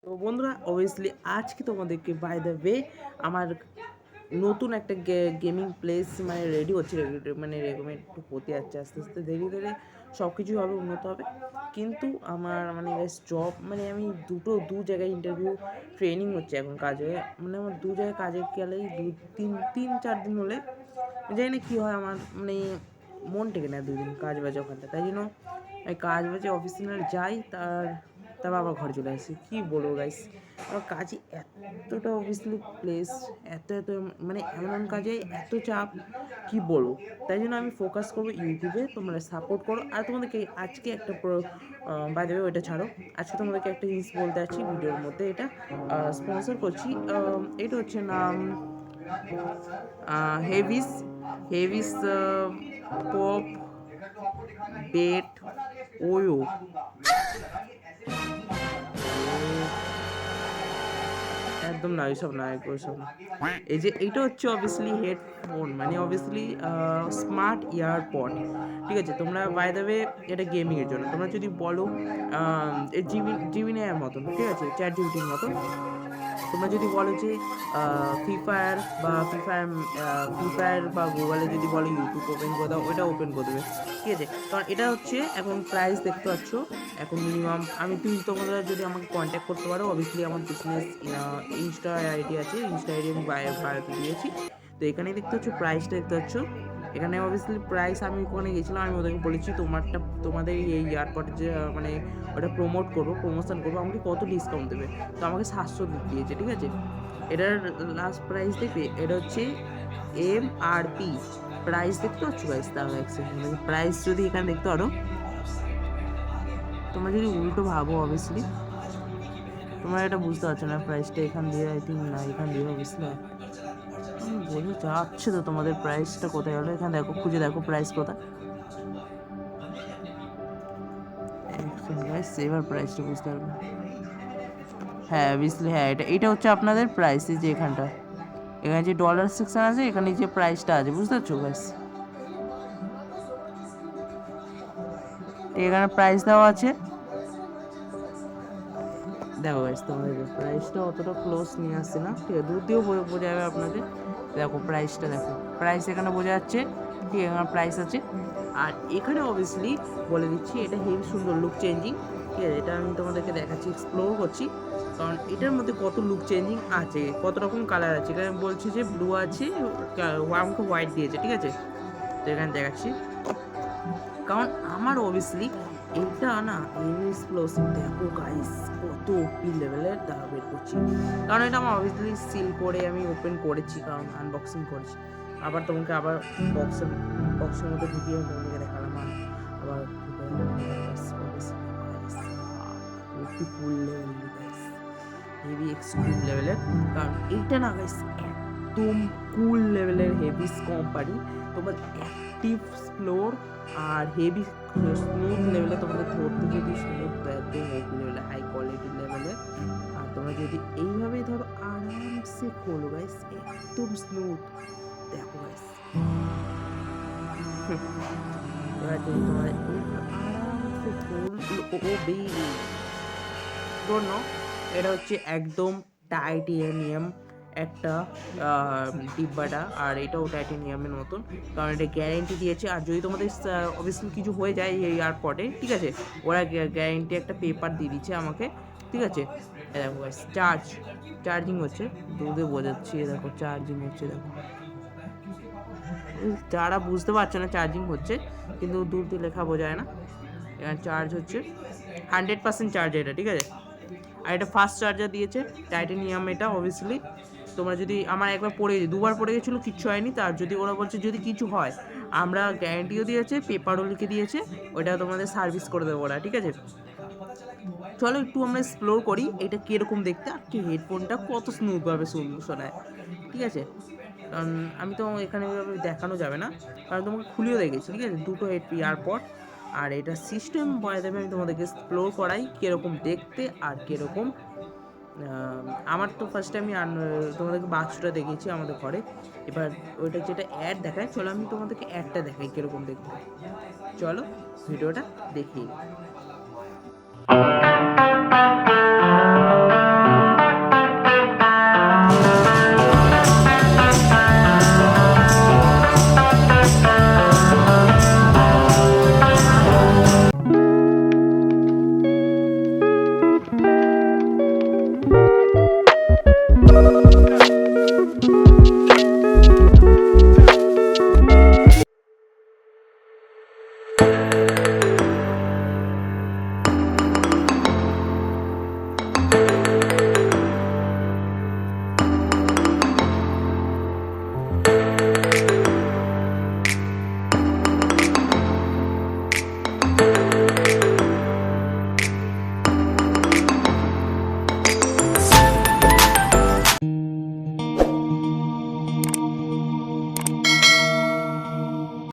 তো বন্ধুরা অবভিয়াসলি আজকে তোমাদেরকে বাই দ্য ওয়ে আমার নতুন একটা গেমিং প্লেস মানে রেডি হচ্ছে, মানে রেকমেন্ড হতে যাচ্ছে আস্তে আস্তে ধীরে ধীরে সব কিছুই হবে, উন্নত হবে। কিন্তু আমার মানে জব মানে আমি দু জায়গায় ইন্টারভিউ ট্রেনিং হচ্ছে এখন কাজে, মানে আমার দু জায়গায় কাজে গেলেই তিন চার দিন হলে জানি না কী হয় আমার, মানে মন টেকে না দুদিন কাজ বাজে ওখানটা, তাই জন্য আমি কাজ বাজে অফিসে না যাই, তারপর আবার ঘরে চলে আসি। কী বলবো গাইস, আমার কাজে এতটা অবভিয়াসলি প্লেস, এত মানে এমন কাজে এত চাপ, কি বলবো। তাই জন্য আমি ফোকাস করবো ইউটিউবে, তোমরা সাপোর্ট করো। আর তোমাদেরকে আজকে একটা বাই দ্য ওয়ে ওইটা ছাড়ো, আজকে তোমাদেরকে একটা জিনিস বলতে যাচ্ছি ভিডিওর মধ্যে, এটা স্পন্সর করছি। এটা হচ্ছে নাম হেভিস হেভিস পপ বেট ওয়ো। একদম না, ওইসব না, ওইসব না। এই যে এইটা হচ্ছে অবভিয়াসলি হেডফোন, মানে অবভিয়াসলি স্মার্ট ইয়ারপড। ঠিক আছে, তোমরা বাই দ্য ওয়ে এটা গেমিংয়ের জন্য, তোমরা যদি বলো জিমিনের মতন, ঠিক আছে, চ্যাট জিপিটির মতন। তোমরা যদি বলো যে ফ্রি ফায়ার বা গুগলে যদি বলো ইউটিউব ওপেন করে দাও, ওইটা ওপেন করে দেবে। ঠিক আছে, কারণ এটা হচ্ছে এখন প্রাইস দেখতে পাচ্ছ এখন মিনিমাম, তোমরা যদি আমাকে কন্ট্যাক্ট করতে পারো, অবভিয়াসলি আমার বিজনেস ইনস্টা আইডি আছে, ইনস্টা আইডি আমি বায়োতে দিয়েছি। তো এখানেই দেখতে পাচ্ছ প্রাইসটা দেখতে পাচ্ছ, এখানে অবভিয়াসলি প্রাইস আমি ওখানে গেছিলাম, আমি ওদেরকে বলেছি তোমাদের এই এয়ারপোর্টে যে মানে ওটা প্রমোশন করবো, আমাকে কত ডিসকাউন্ট দেবে। তো আমাকে 700 দিয়েছে। ঠিক আছে, এটার লাস্ট প্রাইস দেখবে, এটা হচ্ছে MRP প্রাইস দেখতে পাচ্ছ গাইস, তাহলে এক সেকেন্ড প্রাইস যদি এখানে দেখতে পারো, তোমরা যদি উল্টো ভাবো অবভিয়াসলি তোমরা এটা বুঝতে পারছো না, প্রাইসটা এখান দিয়ে আই থিঙ্ক না, এখান দিয়ে অবভিয়াসলি বোঝা যাচ্ছে তো তোমাদের প্রাইসটা কোথায় হলো। এখানে দেখো, খুঁজে দেখো প্রাইস কোথায়। এবার প্রাইসটা বুঝতে পারবে। হ্যাঁ অবভিয়াসলি, হ্যাঁ এটা হচ্ছে আপনাদের প্রাইস, এই যে এখানে যে ডলার সেকশন আছে, এখানে যে প্রাইসটা আছে, বুঝতে পারছো গাইস। এখানে প্রাইস দেওয়া আছে, দেখো গাইস, তোমাদের প্রাইসটা অতটা ক্লোজ নিয়ে আসছে না, ঠিক আছে, দূর দিয়েও বোঝা যাবে আপনাদের। দেখো প্রাইসটা, দেখো প্রাইস এখানে বোঝা যাচ্ছে, ঠিক আছে, এখানে প্রাইস আছে। আর এখানে অবভিয়াসলি বলে দিচ্ছি, এটা হেভি সুন্দর লুক চেঞ্জিং। ঠিক আছে, এটা আমি তোমাদেরকে দেখাচ্ছি, এক্সপ্লোর করছি, কারণ এটার মধ্যে কত লুক চেঞ্জিং আছে, কত রকম কালার আছে। এখানে বলছি যে ব্লু আছে, আমাকে হোয়াইট দিয়েছে। ঠিক আছে, তো এখানে দেখাচ্ছি, কারণ আমার অবভিয়াসলি এটা না এক্সপ্লোসিভ, দেখো গাইস কত ওপি লেভেলের দাঁড়া বের করছি, কারণ এটা আমার অবভিয়াসলি সিল করে আমি ওপেন করেছি, কারণ আনবক্সিং করেছি। আবার তোমাকে আবার বক্সের মধ্যে ঢুকিয়ে তোমাদেরকে দেখালাম, আবার ওপি কুল লেভেল গাইস, হেভি এক্সট্রিম লেভেলের। কারণ এইটা না গাইস একদম কুল লেভেলের হেভি কোম্পানি, তোমার অ্যাক্টিভ ফ্লোর আর হেভি স্মুথ লেভেলে, তোমাদের ধরতে যদি স্মুথ তো একদম ওপি লেভেলে, হাই কোয়ালিটি লেভেলে। আর তোমরা যদি এইভাবেই ধরো আরামসে খোলো গাইস, একদম স্মুথ, দেখো গাইস। এবার যদি তোমরা আরামসে জন্য, এটা হচ্ছে একদম টাইটেনিয়াম একটা ডিব্বাটা, আর এটাও টাইটেনিয়ামের মতন, কারণ এটা গ্যারেন্টি দিয়েছে। আর যদি তোমাদের অবভিয়াসলি কিছু হয়ে যায় এই এয়ারপোর্টে, ঠিক আছে, ওরা গ্যারেন্টি একটা পেপার দিয়ে দিচ্ছে আমাকে। ঠিক আছে, দেখো চার্জিং হচ্ছে, দুধে বোঝাচ্ছি, দেখো চার্জিং হচ্ছে, দেখো যারা বুঝতে পারছে না চার্জিং হচ্ছে, কিন্তু দূর দিয়ে লেখা বোঝায় না, এখানে চার্জ হচ্ছে 100% চার্জ এটা। ঠিক আছে, আর এটা ফাস্ট চার্জার দিয়েছে টাইটেনিয়াম, এটা অবভিয়াসলি তোমরা যদি, আমার একবার দুবার পড়ে গেছিলো, কিচ্ছু হয়নি। তার যদি ওরা বলছে যদি কিছু হয়, আমরা গ্যারেন্টিও দিয়েছে, পেপারও লিখে দিয়েছে, ওইটা তোমাদের সার্ভিস করে দেবো ওরা। ঠিক আছে, চলো একটু আমরা এক্সপ্লোর করি এটা কীরকম দেখতে, আর কি হেডফোনটা কত স্মুথভাবে শোনায়। ঠিক আছে, কারণ আমি তো এখানে দেখানো যাবে না, কারণ তোমাকে খুলেও দেখেছি। ঠিক আছে, দুটো এয়ারপড, আর এটা সিস্টেম বলে দেবে, আমি তোমাদেরকে এক্সপ্লোর করাই কীরকম দেখতে আর কীরকম। আমার তো ফার্স্টে আমি তোমাদেরকে বাক্সটা দেখিয়েছি আমাদের ঘরে, এবার ওইটা যেটা অ্যাড দেখায়, চলো আমি তোমাদেরকে অ্যাডটা দেখাই কীরকম দেখতে। চলো ভিডিওটা দেখি।